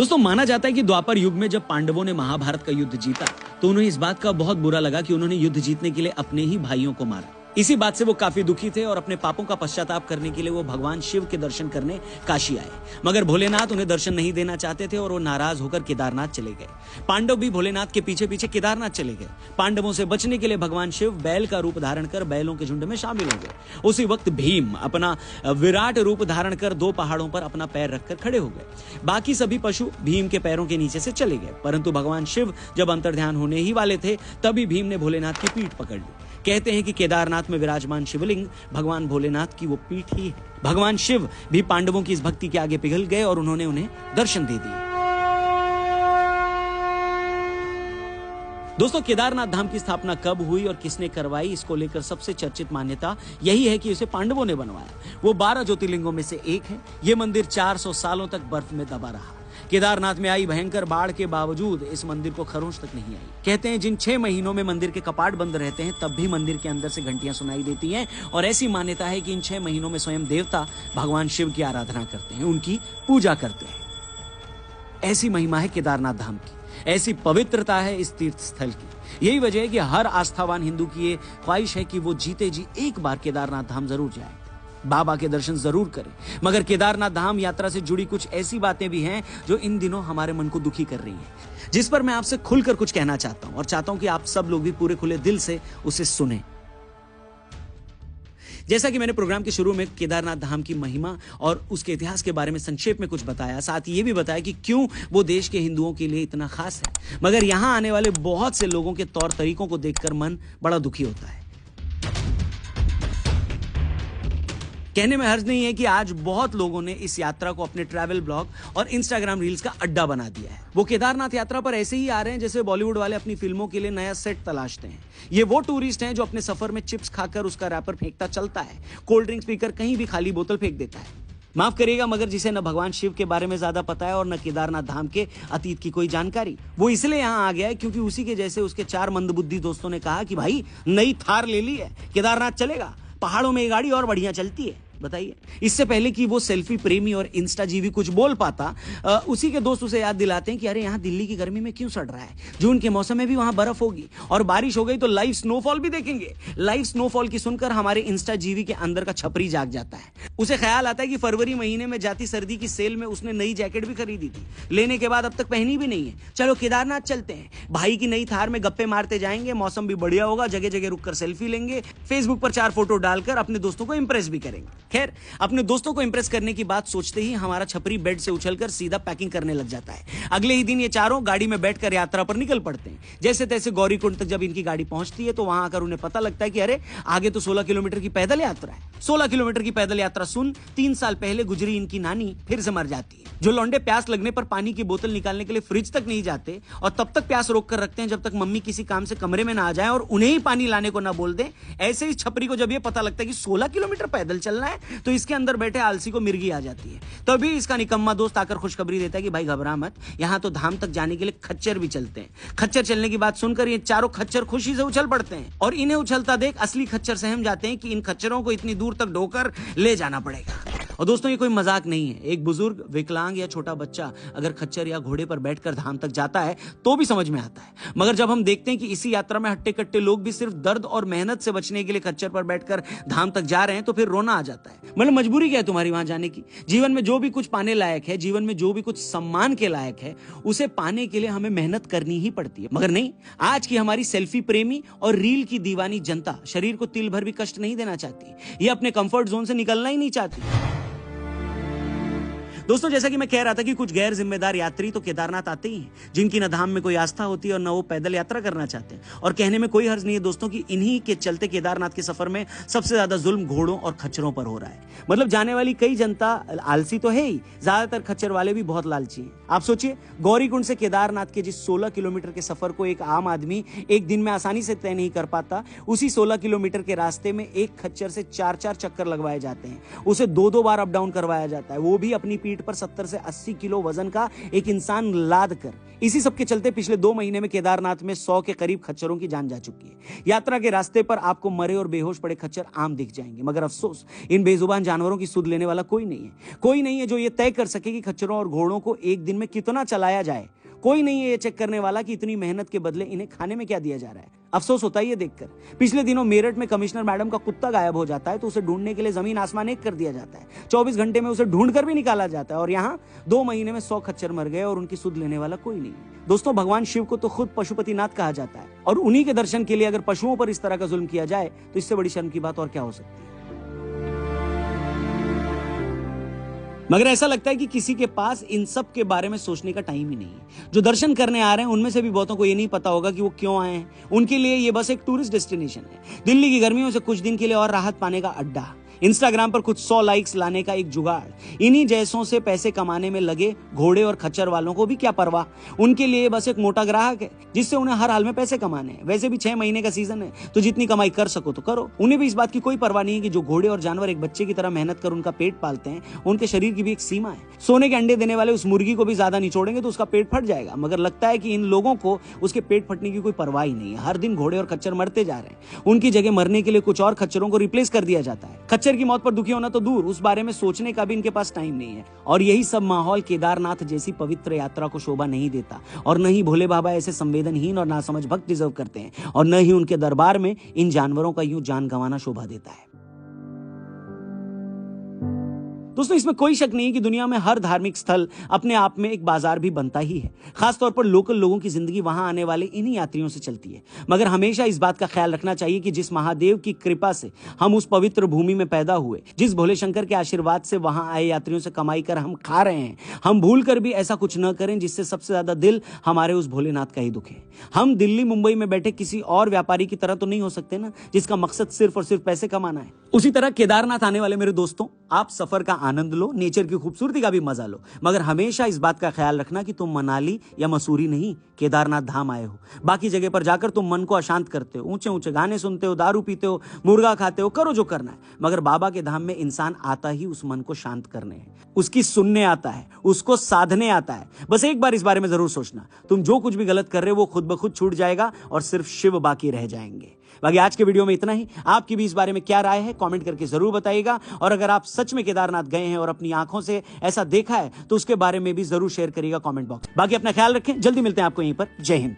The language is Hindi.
दोस्तों माना जाता है कि द्वापर युग में जब पांडवों ने महाभारत का युद्ध जीता तो उन्हें इस बात का बहुत बुरा लगा कि उन्होंने युद्ध जीतने के लिए अपने ही भाइयों को मारा। इसी बात से वो काफी दुखी थे और अपने पापों का पश्चाताप करने के लिए वो भगवान शिव के दर्शन करने काशी आए। मगर भोलेनाथ उन्हें दर्शन नहीं देना चाहते थे और वो नाराज होकर केदारनाथ चले गए। पांडव भी भोलेनाथ के पीछे पीछे केदारनाथ चले गए। पांडवों से बचने के लिए भगवान शिव बैल का रूप धारण कर बैलों के झुंड में शामिल हो गए। उसी वक्त भीम अपना विराट रूप धारण कर 2 पहाड़ों पर अपना पैर रखकर खड़े हो गए। बाकी सभी पशु भीम के पैरों के नीचे से चले गए, परंतु भगवान शिव जब अंतर्ध्यान होने ही वाले थे तभी भीम ने भोलेनाथ की पीठ पकड़ ली। कहते हैं कि केदारनाथ में विराजमान शिवलिंग भगवान भोलेनाथ की वो पीठ ही है। भगवान शिव भी पांडवों की इस भक्ति के आगे पिघल गए और उन्होंने उन्हें दर्शन दे दिए। दोस्तों केदारनाथ धाम की स्थापना कब हुई और किसने करवाई, इसको लेकर सबसे चर्चित मान्यता यही है कि इसे पांडवों ने बनवाया। वो 12 ज्योतिर्लिंगों में से एक है। ये मंदिर 400 सालों तक बर्फ में दबा रहा। केदारनाथ में आई भयंकर बाढ़ के बावजूद इस मंदिर को खरोंच तक नहीं आई। कहते हैं जिन 6 महीनों में मंदिर के कपाट बंद रहते हैं तब भी मंदिर के अंदर से घंटियां सुनाई देती हैं और ऐसी मान्यता है कि इन 6 महीनों में स्वयं देवता भगवान शिव की आराधना करते हैं, उनकी पूजा करते हैं। ऐसी महिमा है केदारनाथ धाम की, ऐसी पवित्रता है इस तीर्थ स्थल की। यही वजह है कि हर आस्थावान हिंदू की ये ख्वाहिश है कि वो जीते जी एक बार केदारनाथ धाम जरूर जाए, बाबा के दर्शन जरूर करें। मगर केदारनाथ धाम यात्रा से जुड़ी कुछ ऐसी बातें भी हैं जो इन दिनों हमारे मन को दुखी कर रही हैं, जिस पर मैं आपसे खुलकर कुछ कहना चाहता हूं और चाहता हूं कि आप सब लोग भी पूरे खुले दिल से उसे सुने। जैसा कि मैंने प्रोग्राम के शुरू में केदारनाथ धाम की महिमा और उसके इतिहास के बारे में संक्षेप में कुछ बताया, साथ ही ये भी बताया कि क्यों वो देश के हिंदुओं के लिए इतना खास है, मगर यहां आने वाले बहुत से लोगों के तौर तरीकों को देखकर मन बड़ा दुखी होता है। कहने में हर्ज नहीं है कि आज बहुत लोगों ने इस यात्रा को अपने ट्रैवल ब्लॉग और इंस्टाग्राम रील्स का अड्डा बना दिया है। वो केदारनाथ यात्रा पर ऐसे ही आ रहे हैं जैसे बॉलीवुड वाले अपनी फिल्मों के लिए नया सेट तलाशते हैं। ये वो टूरिस्ट हैं जो अपने सफर में चिप्स खाकर उसका रैपर फेंकता चलता है, कोल्ड ड्रिंक्स पीकर कहीं भी खाली बोतल फेंक देता है। माफ करिएगा मगर जिसे न भगवान शिव के बारे में ज्यादा पता है और न केदारनाथ धाम के अतीत की कोई जानकारी, वो इसलिए यहाँ आ गया है क्योंकि उसी के जैसे उसके 4 मंदबुद्धि दोस्तों ने कहा कि भाई नई थार ले ली है, केदारनाथ चलेगा, पहाड़ों में ये गाड़ी और बढ़िया चलती है। बताइए, इससे पहले कि वो सेल्फी प्रेमी और इंस्टा जीवी कुछ बोल पाता, उसी के दोस्त उसे याद दिलाते हैं कि अरे यहाँ दिल्ली की गर्मी में क्यों सड़ रहा है, जून के मौसम में भी वहां बर्फ होगी और बारिश हो गई तो लाइव स्नोफॉल भी देखेंगे। लाइव स्नोफॉल की सुनकर हमारे इंस्टा जीवी के अंदर का छपरी जाग जाता है। उसे ख्याल आता है कि फरवरी महीने में जाती सर्दी की सेल में उसने नई जैकेट भी खरीदी थी, लेने के बाद अब तक पहनी भी नहीं है। चलो केदारनाथ चलते हैं, भाई की नई थार में गप्पे मारते जाएंगे, मौसम भी बढ़िया होगा, जगह जगह रुककर सेल्फी लेंगे, फेसबुक पर 4 फोटो डालकर अपने दोस्तों को इंप्रेस भी करेंगे। खैर, अपने दोस्तों को इंप्रेस करने की बात सोचते ही हमारा छपरी बेड से उछलकर सीधा पैकिंग करने लग जाता है। अगले ही दिन ये चारों गाड़ी में बैठकर यात्रा पर निकल पड़ते हैं। जैसे तैसे गौरीकुंड तक जब इनकी गाड़ी पहुंचती है तो वहां आकर उन्हें पता लगता है कि अरे आगे तो 16 किलोमीटर की पैदल यात्रा है। 16 किलोमीटर की पैदल यात्रा सुन 3 साल पहले गुजरी इनकी नानी फिर से मर जाती है। जो लौंडे प्यास लगने पर पानी की बोतल निकालने के लिए फ्रिज तक नहीं जाते और तब तक प्यास रोक कर रखते हैं जब तक मम्मी किसी काम से कमरे में ना आ जाए और उन्हें ही पानी लाने को ना बोल दे, ऐसे ही छपरी को जब ये पता लगता है कि 16 किलोमीटर पैदल चलना है तो इसके अंदर बैठे आलसी को मिर्गी आ जाती है। तभी इसका निकम्मा दोस्त आकर खुशखबरी देता है कि भाई घबरा मत, यहां तो धाम तक जाने के लिए खच्चर भी चलते हैं। खच्चर चलने की बात सुनकर ये चारों खच्चर खुशी से उछल पड़ते हैं और इन्हें उछलता देख असली खच्चर सहम जाते हैं कि इन खच्चरों को इतनी दूर तक ढोकर ले जाना पड़ेगा। और दोस्तों ये कोई मजाक नहीं है। एक बुजुर्ग, विकलांग या छोटा बच्चा अगर खच्चर या घोड़े पर बैठकर धाम तक जाता है तो भी समझ में आता है, मगर जब हम देखते हैं कि इसी यात्रा में हट्टे कट्टे लोग भी सिर्फ दर्द और मेहनत से बचने के लिए खच्चर पर बैठकर धाम तक जा रहे हैं तो फिर रोना आ जाता है। मतलब मजबूरी क्या है तुम्हारी वहां जाने की? जीवन में जो भी कुछ पाने लायक है, जीवन में जो भी कुछ सम्मान के लायक है, उसे पाने के लिए हमें मेहनत करनी ही पड़ती है। मगर नहीं, आज की हमारी सेल्फी प्रेमी और रील की दीवानी जनता शरीर को तिल भर भी कष्ट नहीं देना चाहती। ये अपने कंफर्ट जोन से निकलना ही नहीं चाहती। दोस्तों जैसा कि मैं कह रहा था कि कुछ गैर जिम्मेदार यात्री तो केदारनाथ आते ही हैं, जिनकी न धाम में कोई आस्था होती है और न वो पैदल यात्रा करना चाहते हैं। और कहने में कोई हर्ज नहीं है दोस्तों कि इन्हीं के चलते केदारनाथ के सफर में सबसे ज्यादा जुल्म घोड़ों और खच्चरों पर हो रहा है। मतलब जाने वाली कई जनता आलसी तो है ही, ज्यादातर खच्चर वाले भी बहुत लालची हैं। आप सोचिए, गौरीकुंड से केदारनाथ के जिस 16 किलोमीटर के सफर को एक आम आदमी एक दिन में आसानी से तय नहीं कर पाता, उसी 16 किलोमीटर के रास्ते में एक खच्चर से 4-4 चक्कर लगवाए जाते हैं। उसे 2-2 बार अप डाउन करवाया जाता है, वो भी अपनी पीठ पेट पर 70 से 80 किलो वजन का एक इंसान लाद कर। इसी सब के चलते पिछले 2 महीने में केदारनाथ में 100 के करीब खच्चरों की जान जा चुकी है। यात्रा के रास्ते पर आपको मरे और बेहोश पड़े खच्चर आम दिख जाएंगे, मगर अफसोस इन बेजुबान जानवरों की सुध लेने वाला कोई नहीं है। कोई नहीं है जो ये तय कर सके कि खच्चरों और घोड़ों को एक दिन में कितना चलाया जाए। कोई नहीं है ये चेक करने वाला कि इतनी मेहनत के बदले इन्हें खाने में क्या दिया जा रहा है। अफसोस होता है ये देखकर। पिछले दिनों मेरठ में कमिश्नर मैडम का कुत्ता गायब हो जाता है तो उसे ढूंढने के लिए जमीन आसमान एक कर दिया जाता है। 24 घंटे में उसे ढूंढ कर भी निकाला जाता है और यहाँ 2 महीने में 100 खच्चर मर गए और उनकी सुध लेने वाला कोई नहीं। दोस्तों, भगवान शिव को तो खुद पशुपतिनाथ कहा जाता है और उन्हीं के दर्शन के लिए अगर पशुओं पर इस तरह का जुल्म किया जाए तो इससे बड़ी शर्म की बात और क्या हो सकती है। मगर ऐसा लगता है कि किसी के पास इन सब के बारे में सोचने का टाइम ही नहीं है। जो दर्शन करने आ रहे हैं उनमें से भी बहुतों को ये नहीं पता होगा कि वो क्यों आए हैं। उनके लिए ये बस एक टूरिस्ट डेस्टिनेशन है, दिल्ली की गर्मियों से कुछ दिन के लिए और राहत पाने का अड्डा, इंस्टाग्राम पर कुछ 100 लाइक्स लाने का एक जुगाड़। इन्हीं जैसों से पैसे कमाने में लगे घोड़े और खच्चर वालों को भी क्या परवाह। उनके लिए बस एक मोटा ग्राहक है जिससे उन्हें हर हाल में पैसे कमाने हैं। वैसे भी 6 महीने का सीजन है तो जितनी कमाई कर सको तो करो। उन्हें भी इस बात की कोई परवाह नहीं है कि जो घोड़े और जानवर एक बच्चे की तरह मेहनत कर उनका पेट पालते हैं, उनके शरीर की भी एक सीमा है। सोने के अंडे देने वाले उस मुर्गी को भी ज्यादा निचोड़ेंगे तो उसका पेट फट जाएगा, मगर लगता है कि इन लोगों को उसके पेट फटने की कोई परवाह ही नहीं है। हर दिन घोड़े और खच्चर मरते जा रहे हैं, उनकी जगह मरने के लिए कुछ और खच्चरों को रिप्लेस कर दिया जाता है। खच्चर की मौत पर दुखी होना तो दूर, उस बारे में सोचने का भी इनके पास टाइम नहीं है। और यही सब माहौल केदारनाथ जैसी पवित्र यात्रा को शोभा नहीं देता और न ही भोले बाबा ऐसे संवेदनहीन और नासमझ भक्त डिजर्व करते हैं और न ही उनके दरबार में इन जानवरों का यूं जान गंवाना शोभा देता है। दोस्तों, इसमें कोई शक नहीं कि दुनिया में हर धार्मिक स्थल अपने आप में एक बाजार भी बनता ही है। खासतौर पर लोकल लोगों की जिंदगी वहां आने वाले इन्हीं यात्रियों से चलती है। मगर हमेशा इस बात का ख्याल रखना चाहिए कि जिस महादेव की कृपा से हम उस पवित्र भूमि में पैदा हुए, जिस भोले शंकर के आशीर्वाद से वहां आए यात्रियों से कमाई कर हम खा रहे हैं, हम भूल कर भी ऐसा कुछ न करें जिससे सबसे ज्यादा दिल हमारे उस भोलेनाथ का ही दुखे। हम दिल्ली मुंबई में बैठे किसी और व्यापारी की तरह तो नहीं हो सकते ना, जिसका मकसद सिर्फ और सिर्फ पैसे कमाना है। उसी तरह केदारनाथ आने वाले मेरे दोस्तों, आप सफर का आनंद लो, नेचर की खूबसूरती का भी मजा लो, मगर हमेशा इस बात का ख्याल रखना कि तुम मनाली या मसूरी नहीं, केदारनाथ धाम आए हो। बाकी जगह पर जाकर तुम मन को अशांत करते हो, ऊंचे ऊंचे गाने सुनते हो, दारू पीते हो, मुर्गा खाते हो, करो जो करना है। मगर बाबा के धाम में इंसान आता ही उस मन को शांत करने है, उसकी सुनने आता है, उसको साधने आता है। बस एक बार इस बारे में जरूर सोचना, तुम जो कुछ भी गलत कर रहे हो वो खुद ब खुद छूट जाएगा और सिर्फ शिव बाकी रह जाएंगे। बाकी आज के वीडियो में इतना ही। आपकी भी इस बारे में क्या राय है कमेंट करके जरूर बताइएगा। और अगर आप सच में केदारनाथ गए हैं और अपनी आंखों से ऐसा देखा है तो उसके बारे में भी जरूर शेयर करिएगा कमेंट बॉक्स। बाकी अपना ख्याल रखें, जल्दी मिलते हैं आपको यहीं पर। जय हिंद।